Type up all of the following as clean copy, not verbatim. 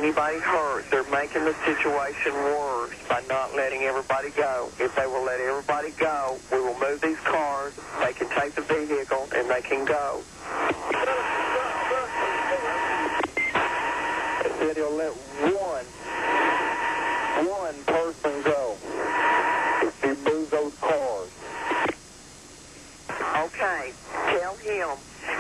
anybody hurt. They're making the situation worse by not letting everybody go. If they will let everybody go, we will move these cars, they can take the vehicle, and they can go. They said he'll let one person go if he moves those cars. Okay, tell him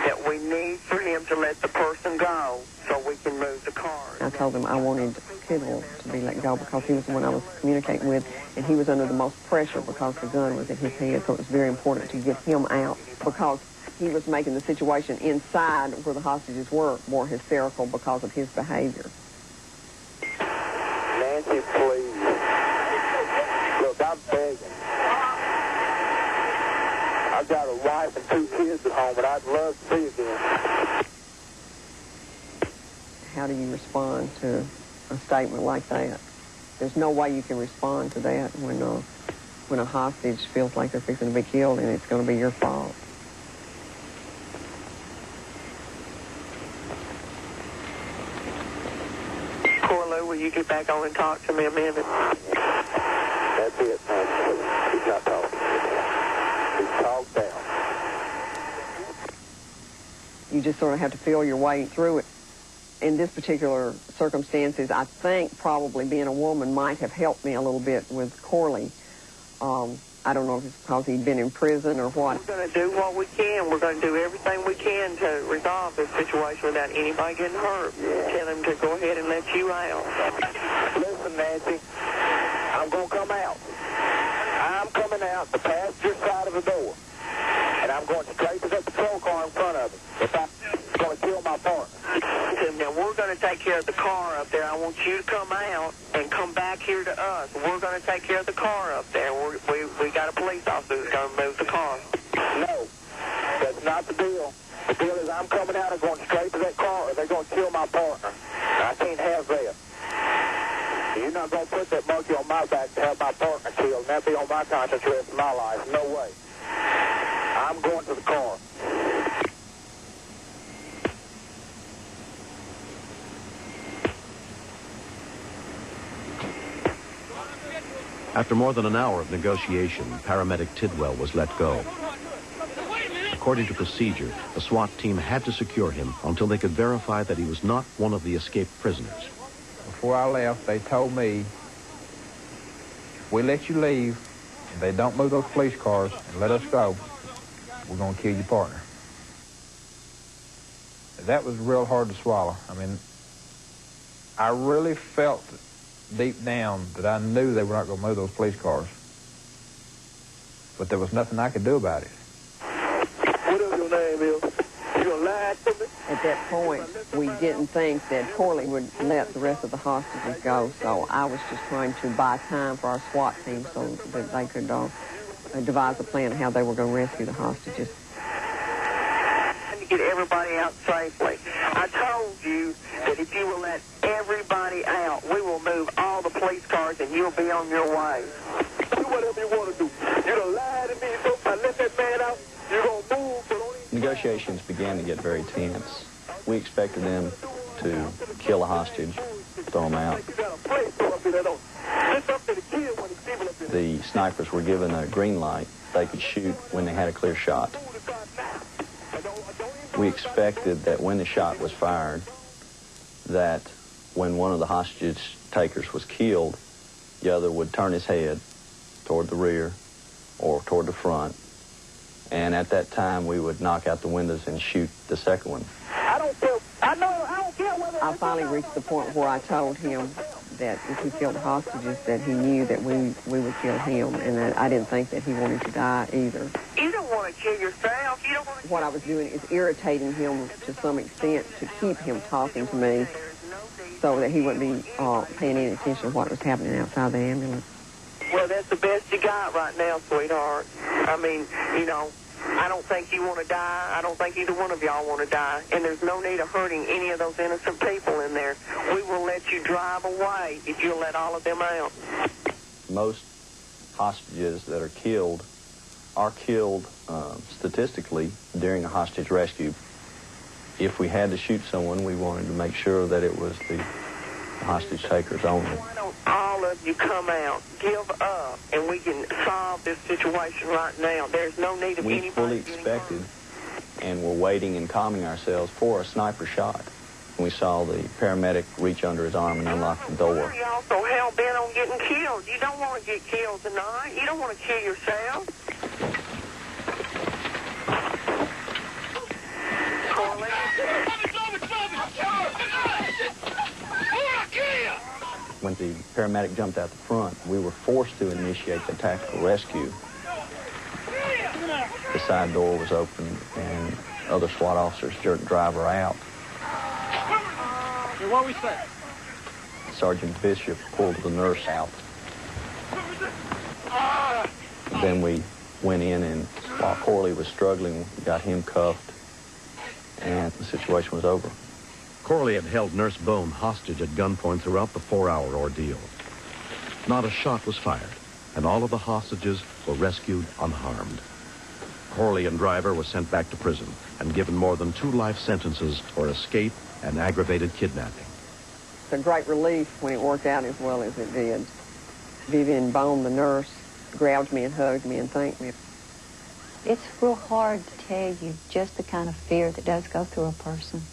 that we need for him to let the person go so we can move the cars. I told him I wanted Tidwell to be let go because he was the one I was communicating with, and he was under the most pressure because the gun was in his head, so it was very important to get him out because he was making the situation inside where the hostages were more hysterical because of his behavior. Nancy, please. Look, I'm begging. I've got a wife and 2 kids at home, and I'd love to see you again. How do you respond to a statement like that? There's no way you can respond to that when a hostage feels like they're fixing to be killed and it's going to be your fault. Corlew, will you get back on and talk to me a minute? That's it, man. He's not talking. He's talked down. You just sort of have to feel your way through it. In this particular circumstances, I think probably being a woman might have helped me a little bit with Corley. I don't know if it's because he'd been in prison or what. We're going to do what we can. We're going to do everything we can to resolve this situation without anybody getting hurt. Tell him to go ahead and let you out. Listen, Nancy, I'm going to come out. I'm coming out the passenger side of the door, and I'm going straight to that patrol car in front of him. If I'm going to kill my partner. Now, we're going to take care of the car up there. I want you to come out and come back here to us. We're going to take care of the car up there. We got a police officer who's going to move the car. No, that's not the deal. The deal is I'm coming out and going straight to that car, or they're going to kill my partner. I can't have that. You're not going to put that monkey on my back to have my partner killed, and that be on my conscience the rest of my life. No way. I'm going to the car. After more than an hour of negotiation, paramedic Tidwell was let go. According to procedure, the SWAT team had to secure him until they could verify that he was not one of the escaped prisoners. Before I left, they told me, if we let you leave, and they don't move those police cars and let us go, we're going to kill your partner. That was real hard to swallow. I mean, I really felt deep down that I knew they were not going to move those police cars. But there was nothing I could do about it. Whatever your name is, you going to lie to me? At that point, we didn't think that Corley would let the rest of the hostages go, so I was just trying to buy time for our SWAT team so that they could devise a plan of how they were going to rescue the hostages. To get everybody out safely. I told you that if you will let everybody out, we will move all the police cars and you'll be on your way. Do whatever you want to do. You don't lie to me, so if I let that man out, you're going to move. Negotiations began to get very tense. We expected them to kill a hostage, throw him out. The snipers were given a green light. They could shoot when they had a clear shot. We expected that when the shot was fired, that when one of the hostage takers was killed, the other would turn his head toward the rear or toward the front, and at that time we would knock out the windows and shoot the second one. I finally reached the point where I told him that if he killed the hostages, that he knew that we would kill him, and that I didn't think that he wanted to die either. You don't want to kill yourself. You don't want to. What I was doing is irritating him to some extent to keep him talking to me so that he wouldn't be paying any attention to what was happening outside the ambulance. Well, that's the best you got right now, sweetheart. I mean, you know, I don't think you want to die. I don't think either one of y'all want to die. And there's no need of hurting any of those innocent people in there. We will let you drive away if you'll let all of them out. Most hostages that are killed statistically during a hostage rescue. If we had to shoot someone, we wanted to make sure that it was the the hostage takers only. Why don't all of you come out, give up, and we can solve this situation right now? There's no need of We anybody fully getting expected hurt. and were waiting and calming ourselves for a sniper shot. We saw the paramedic reach under his arm and unlock the door. Why are y'all so hell-bent on getting killed? You don't want to get killed tonight. You don't want to kill yourself. Corley? When the paramedic jumped out the front, we were forced to initiate the tactical rescue. The side door was open and other SWAT officers jerked the driver out. What we say? Sergeant Bishop pulled the nurse out. Then we went in, and while Corley was struggling, we got him cuffed, and the situation was over. Corley had held Nurse Bone hostage at gunpoint throughout the 4-hour ordeal. Not a shot was fired, and all of the hostages were rescued unharmed. Corley and driver were sent back to prison and given more than 2 life sentences for escape and aggravated kidnapping. It's a great relief when it worked out as well as it did. Vivian Bone, the nurse, grabbed me and hugged me and thanked me. It's real hard to tell you just the kind of fear that does go through a person.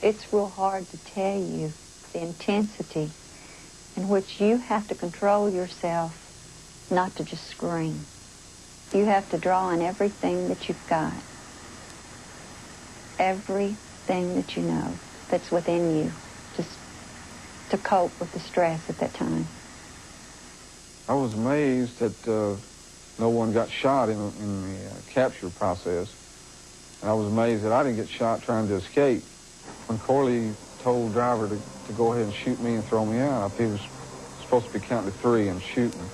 It's real hard to tell you the intensity in which you have to control yourself not to just scream. You have to draw on everything that you've got, everything that you know that's within you, just to cope with the stress at that time. I was amazed that no one got shot in the capture process. And I was amazed that I didn't get shot trying to escape. When Corley told the driver to go ahead and shoot me and throw me out, he was supposed to be counting to 3 and shooting.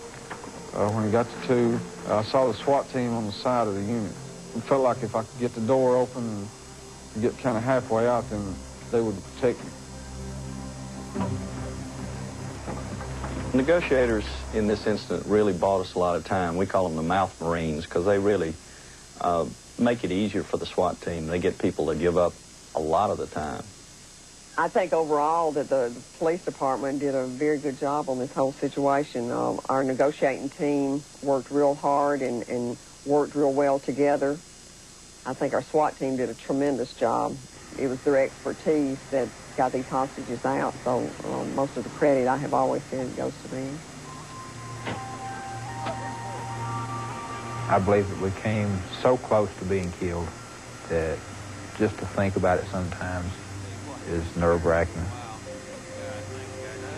When he got to 2, I saw the SWAT team on the side of the unit. It felt like if I could get the door open and get kind of halfway out, then they would protect me. Negotiators in this incident really bought us a lot of time. We call them the mouth Marines because they really make it easier for the SWAT team. They get people to give up a lot of the time. I think overall that the police department did a very good job on this whole situation. Our negotiating team worked real hard and worked real well together. I think our SWAT team did a tremendous job. It was their expertise that got these hostages out, so most of the credit, I have always said, goes to them. I believe that we came so close to being killed that just to think about it sometimes is nerve-wracking.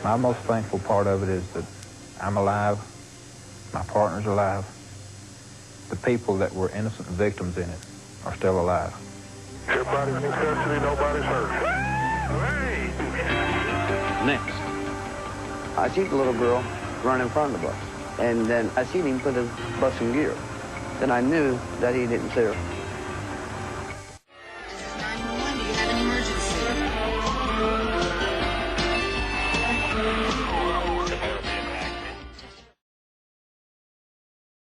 My most thankful part of it is that I'm alive, my partner's alive, the people that were innocent victims in it are still alive. Everybody's in custody, nobody's hurt. Next, I see the little girl run in front of the bus, and then I seen him put his bus in gear. Then I knew that he didn't see her.